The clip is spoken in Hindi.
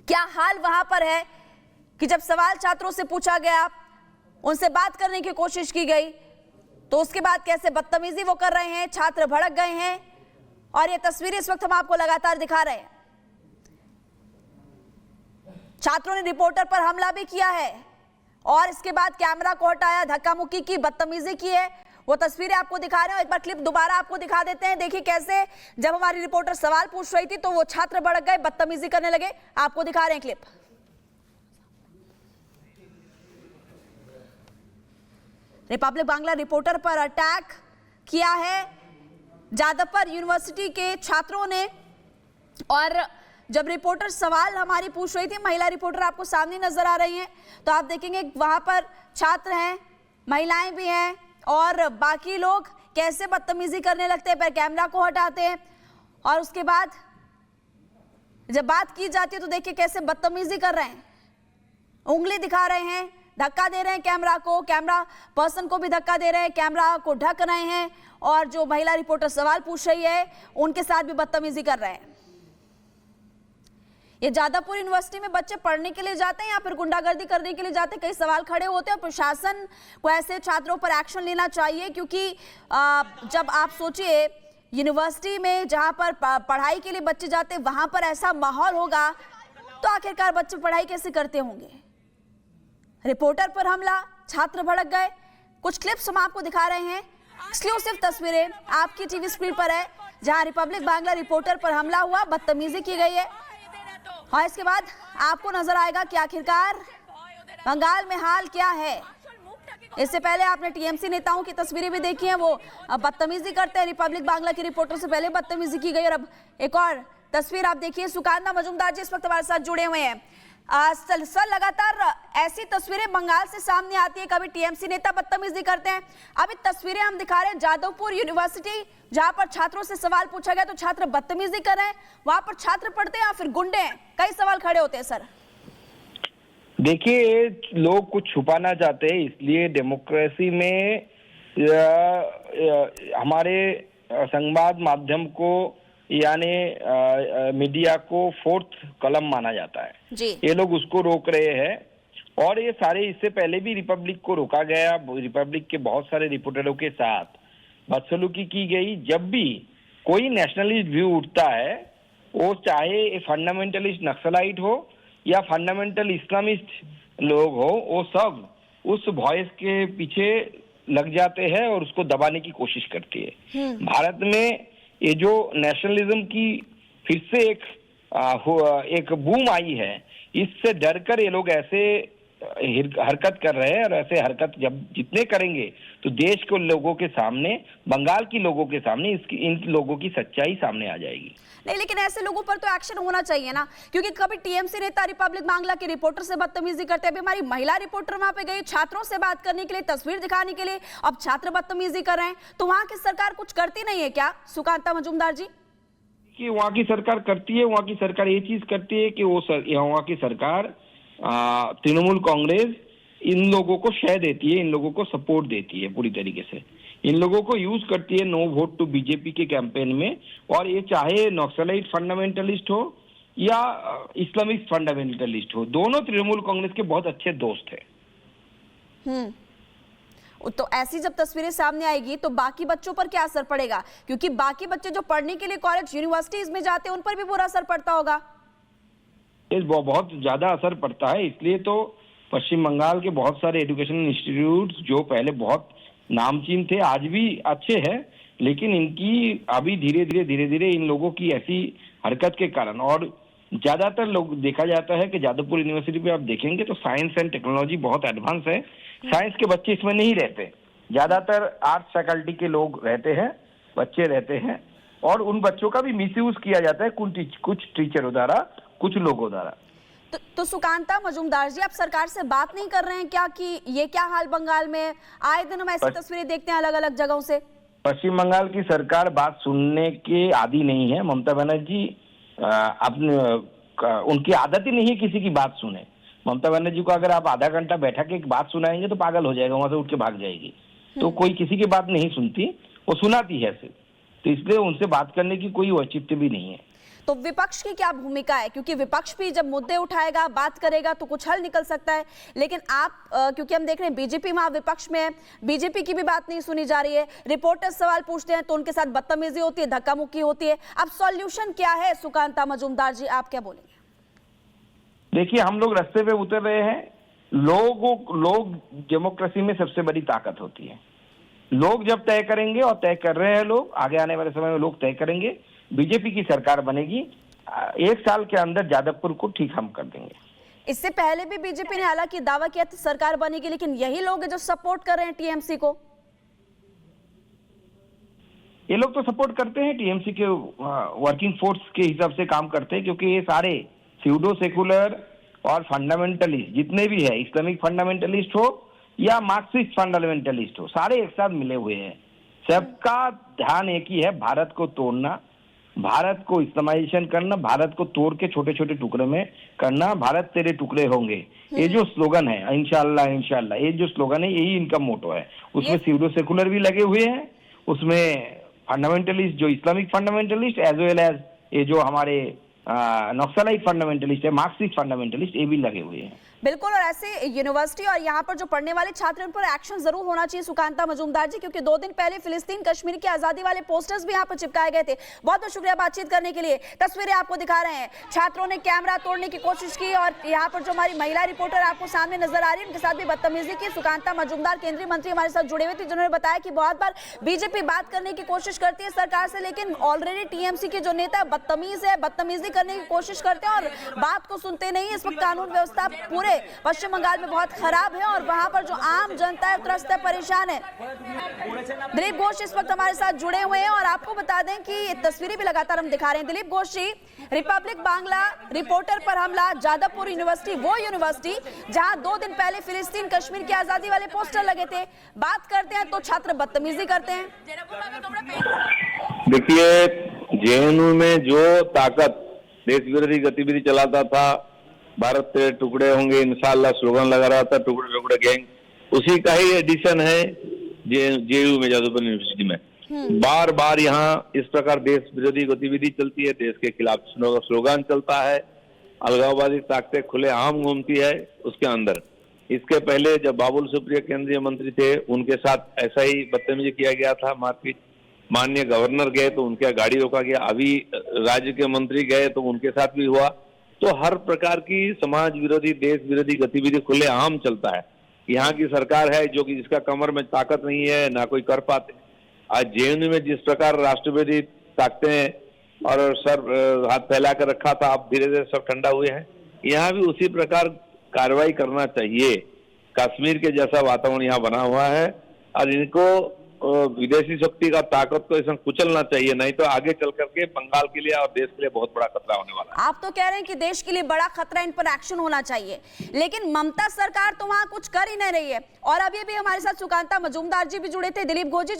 क्या हाल वहां पर है कि जब सवाल छात्रों से पूछा गया, उनसे बात करने की कोशिश की गई, तो उसके बाद कैसे बदतमीजी वो कर रहे हैं, छात्र भड़क गए हैं। और ये तस्वीरें इस वक्त हम आपको लगातार दिखा रहे हैं। छात्रों ने रिपोर्टर पर हमला भी किया है और इसके बाद कैमरा को हटाया, धक्का मुक्की की, बदतमीजी की है। वो तस्वीरें आपको दिखा रहे हैं। एक बार क्लिप दोबारा आपको दिखा देते हैं। देखिए कैसे जब हमारी रिपोर्टर सवाल पूछ रही थी तो वो छात्र भड़क गए, बदतमीजी करने लगे। आपको दिखा रहे हैं क्लिप। रिपब्लिक बांग्ला रिपोर्टर पर अटैक किया है जादवपुर यूनिवर्सिटी के छात्रों ने। और जब रिपोर्टर सवाल हमारी पूछ रही थी, महिला रिपोर्टर आपको सामने नजर आ रही हैं, तो आप देखेंगे वहां पर छात्र हैं, महिलाएं भी हैं और बाकी लोग कैसे बदतमीजी करने लगते हैं, पर कैमरा को हटाते हैं। और उसके बाद जब बात की जाती है तो देखिए कैसे बदतमीजी कर रहे हैं, उंगली दिखा रहे हैं, धक्का दे रहे हैं कैमरा को, कैमरा पर्सन को भी धक्का दे रहे हैं, कैमरा को ढक रहे हैं। और जो महिला रिपोर्टर सवाल पूछ रही है उनके साथ भी बदतमीजी कर रहे हैं। ये जादवपुर यूनिवर्सिटी में बच्चे पढ़ने के लिए जाते हैं या फिर गुंडागर्दी करने के लिए जाते हैं, कई सवाल खड़े होते हैं। प्रशासन को ऐसे छात्रों पर एक्शन लेना चाहिए, क्योंकि जब आप सोचिए यूनिवर्सिटी में जहां पर पढ़ाई के लिए बच्चे जाते हैं वहां पर ऐसा माहौल होगा तो आखिरकार बच्चे पढ़ाई कैसे करते होंगे। रिपोर्टर पर हमला, छात्र भड़क गए। कुछ क्लिप्स हम आपको दिखा रहे हैं, एक्सक्लूसिव तस्वीरें आपकी टीवी स्क्रीन पर है, जहां रिपब्लिक बांग्ला रिपोर्टर पर हमला हुआ, बदतमीजी की गई है। और इसके बाद आपको नजर आएगा कि आखिरकार बंगाल में हाल क्या है। इससे पहले आपने टीएमसी नेताओं की तस्वीरें भी देखी हैं, वो बदतमीजी करते हैं। रिपब्लिक बांग्ला की रिपोर्टर से पहले बदतमीजी की गई और अब एक और तस्वीर आप देखिए। सुकांता मजूमदार जी इस वक्त हमारे साथ जुड़े हुए हैं। सर, लगातार ऐसी तस्वीरें बंगाल से सामने आती है, कभी टीएमसी नेता बदतमीजी करते हैं। अभी तस्वीरें हम दिखा रहे हैं जादवपुर यूनिवर्सिटी, जहां पर छात्रों से सवाल पूछा गया तो छात्र बदतमीजी कर रहे हैं। वहां पर छात्र पढ़ते हैं या फिर गुंडे हैं, कई सवाल खड़े होते हैं। सर देखिए, लोग कुछ छुपाना चाहते हैं, इसलिए डेमोक्रेसी में हमारे संवाद माध्यम को यानी मीडिया को फोर्थ कलम माना जाता है जी। ये लोग उसको रोक रहे हैं और ये सारे, इससे पहले भी रिपब्लिक को रोका गया। रिपब्लिक के बहुत सारे रिपोर्टरों के साथ बदसलूकी की गई। जब भी कोई नेशनलिस्ट व्यू उठता है, वो चाहे फंडामेंटलिस्ट नक्सलाइट हो या फंडामेंटल इस्लामिस्ट लोग हो, वो सब उस वॉइस के पीछे लग जाते हैं और उसको दबाने की कोशिश करती है। भारत में ये जो नेशनलिज्म की फिर से एक बूम आई है, इससे डरकर ये लोग ऐसे हरकत कर रहे हैं। और ऐसे हरकत जब जितने करेंगे तो देश के लोगों के सामने, बंगाल के लोगों के सामने इन लोगों की सच्चाई सामने आ जाएगी। नहीं, लेकिन ऐसे लोगों पर तो एक्शन होना चाहिए ना, क्योंकि कभी टीएमसी नेता रिपब्लिक बांग्ला के रिपोर्टर से बदतमीजी करते हैं। अभी हमारी महिला रिपोर्टर वहां पे गई छात्रों से बात करने के लिए, तस्वीर दिखाने के लिए, अब छात्र बदतमीजी कर रहे हैं, तो वहां की सरकार कुछ करती नहीं है क्या, सुकांता मजूमदार जी? कि वहाँ की सरकार करती है। वहाँ की सरकार ये चीज करती है कि वहाँ की सरकार तृणमूल कांग्रेस इन लोगों को शय देती है, इन लोगों को सपोर्ट देती है पूरी तरीके से, इन लोगों को यूज करती है नो वोट टू बीजेपी के कैंपेन में। और ये चाहे नक्सलाइट फंडामेंटलिस्ट हो या इस्लामिक फंडामेंटलिस्ट हो, दोनों तृणमूल कांग्रेस के बहुत अच्छे दोस्त हैं। तो ऐसी जब तस्वीरें सामने आएगी तो बाकी बच्चों पर क्या असर पड़ेगा, क्योंकि बाकी बच्चे जो पढ़ने के लिए कॉलेज यूनिवर्सिटीज में जाते हैं उन पर भी बुरा असर पड़ता होगा। बहुत ज्यादा असर पड़ता है। इसलिए तो पश्चिम बंगाल के बहुत सारे एजुकेशन इंस्टीट्यूट्स जो पहले बहुत नामचीन थे, आज भी अच्छे हैं, लेकिन इनकी अभी धीरे धीरे इन लोगों की ऐसी हरकत के कारण, और ज्यादातर लोग देखा जाता है कि जादवपुर यूनिवर्सिटी पे आप देखेंगे तो साइंस एंड टेक्नोलॉजी बहुत एडवांस है। साइंस के बच्चे इसमें नहीं रहते, ज्यादातर आर्ट्स फैकल्टी के लोग रहते हैं, बच्चे रहते हैं, और उन बच्चों का भी मिसयूज किया जाता है कुछ टीचरों द्वारा, कुछ लोगों द्वारा। तो सुकांता मजूमदार जी, आप सरकार से बात नहीं कर रहे हैं क्या कि ये क्या हाल बंगाल में? आए दिन हम ऐसी तस्वीरें देखते हैं अलग अलग जगहों से। पश्चिम बंगाल की सरकार बात सुनने के आदी नहीं है। ममता बनर्जी उनकी आदत ही नहीं है किसी की बात सुने। ममता बनर्जी को अगर आप आधा घंटा बैठा के एक बात सुनाएंगे तो पागल हो जाएगा, वहां से उठ के भाग जाएगी। तो कोई किसी की बात नहीं सुनती, वो सुनाती है सिर्फ। तो इसलिए उनसे बात करने की कोई औचित्य भी नहीं है। तो विपक्ष की क्या भूमिका है, क्योंकि विपक्ष भी जब मुद्दे उठाएगा, बात करेगा तो कुछ हल निकल सकता है, लेकिन आप क्योंकि हम देख रहे हैं बीजेपी वहां विपक्ष में है, बीजेपी की भी बात नहीं सुनी जा रही है, रिपोर्टर सवाल पूछते हैं तो उनके साथ बदतमीजी होती है, धक्का मुक्की होती है। अब सॉल्यूशन क्या है सुकांता मजूमदार जी, आप क्या बोलेंगे? देखिए, हम लोग रास्ते पे उतर रहे हैं। लोग डेमोक्रेसी में सबसे बड़ी ताकत होती है। लोग जब तय करेंगे, और तय कर रहे हैं लोग, आगे आने वाले समय में लोग तय करेंगे, बीजेपी की सरकार बनेगी। 1 साल के अंदर जादवपुर को ठीक हम कर देंगे। इससे पहले भी बीजेपी ने हालांकि दावा किया था सरकार बनेगी, लेकिन यही लोग हैं जो सपोर्ट कर रहे हैं टीएमसी को। ये लोग तो सपोर्ट करते हैं, टीएमसी के वर्किंग फोर्स के हिसाब से काम करते हैं, क्योंकि ये सारे स्यूडो सेकुलर और फंडामेंटलिस्ट जितने भी है, इस्लामिक फंडामेंटलिस्ट हो या मार्क्सिस्ट फंडामेंटलिस्ट हो, सारे एक साथ मिले हुए हैं। सबका ध्यान एक ही है, भारत को तोड़ना, भारत को इस्लामाइजेशन करना, भारत को तोड़ के छोटे छोटे टुकड़े में करना। भारत तेरे टुकड़े होंगे, ये जो स्लोगन है, इंशाल्लाह इंशाल्लाह, ये जो स्लोगन है, यही इनका मोटो है। उसमें स्यूडो सेकुलर भी लगे हुए हैं, उसमें फंडामेंटलिस्ट जो Islamic fundamentalist as well as ये जो हमारे नक्सलाइट फंडामेंटलिस्ट है, मार्क्सिस्ट फंडामेंटलिस्ट, ये भी लगे हुए हैं। बिल्कुल, और ऐसे यूनिवर्सिटी और यहाँ पर जो पढ़ने वाले छात्र उन पर एक्शन जरूर होना चाहिए सुकांता मजूमदार जी, क्योंकि 2 दिन पहले फिलिस्तीन कश्मीर की आजादी वाले पोस्टर्स भी यहाँ पर चिपकाए गए थे। बहुत बहुत शुक्रिया बातचीत करने के लिए। तस्वीरें आपको दिखा रहे हैं, छात्रों ने कैमरा तोड़ने की कोशिश की और यहाँ पर जो हमारी महिला रिपोर्टर आपको सामने नजर आ रही है, उनके साथ भी बदतमीजी की। सुकांता मजूमदार केंद्रीय मंत्री हमारे साथ जुड़े हुए थे, जिन्होंने बताया कि बहुत बार बीजेपी बात करने की कोशिश करती है सरकार से, लेकिन ऑलरेडी टीएमसी के जो नेता बदतमीज है, बदतमीजी करने की कोशिश करते हैं और बात को सुनते नहीं। इस वक्त कानून व्यवस्था पूरे पश्चिम बंगाल में बहुत खराब है और वहां पर जो आम जनता है त्रस्त है, परेशान है। दिलीप घोष इस वक्त हमारे साथ जुड़े हुए हैं और आपको बता दें कि तस्वीरें भी लगातार हम दिखा रहे हैं। दिलीप घोष जी, रिपब्लिक बांग्ला रिपोर्टर पर हमला, जादवपुर यूनिवर्सिटी, वो यूनिवर्सिटी जहां 2 दिन पहले फिलिस्तीन कश्मीर की आजादी वाले पोस्टर लगे थे, बात करते हैं तो छात्र बदतमीजी करते हैं। देखिए, जेएनयू में जो ताकत देश विरोधी गतिविधि चलाता था, भारत तेरे टुकड़े होंगे इंशाल्लाह स्लोगन लगा रहा था, टुकड़े टुकड़े गैंग, उसी का ही एडिशन है जेयू में, जादवपुर यूनिवर्सिटी में। बार बार यहाँ इस प्रकार देश विरोधी गतिविधि चलती है, देश के खिलाफ स्लोगन चलता है, अलगाववादी ताकतें खुले आम घूमती है उसके अंदर। इसके पहले जब बाबुल सुप्रियो केंद्रीय मंत्री थे, उनके साथ ऐसा ही बदतमीजी किया गया था, मारपीट। माननीय गवर्नर गए तो उनका गाड़ी रोका गया, अभी राज्य के मंत्री गए तो उनके साथ भी हुआ। तो हर प्रकार की समाज विरोधी, देश विरोधी गतिविधि खुले आम चलता है। यहाँ की सरकार है जो कि जिसका कमर में ताकत नहीं है, ना कोई कर पाते। आज जेएनयू में जिस प्रकार राष्ट्रवादी ताकतें और सर हाथ फैला कर रखा था, अब धीरे धीरे सब ठंडा हुए हैं। यहाँ भी उसी प्रकार कार्रवाई करना चाहिए। कश्मीर के जैसा वातावरण यहाँ बना हुआ है और इनको विदेशी शक्ति का ताकत को इसमें कुचलना चाहिए, नहीं तो आगे चल करके बंगाल के लिए और देश के लिए बहुत बड़ा खतरा होने वाला है। आप तो कह रहे हैं कि देश के लिए बड़ा खतरा, इन पर एक्शन होना चाहिए, लेकिन ममता सरकार तो वहां कुछ कर ही नहीं रही है। और अभी भी हमारे साथ सुकांता मजूमदार जी भी जुड़े थे, दिलीप घोष जी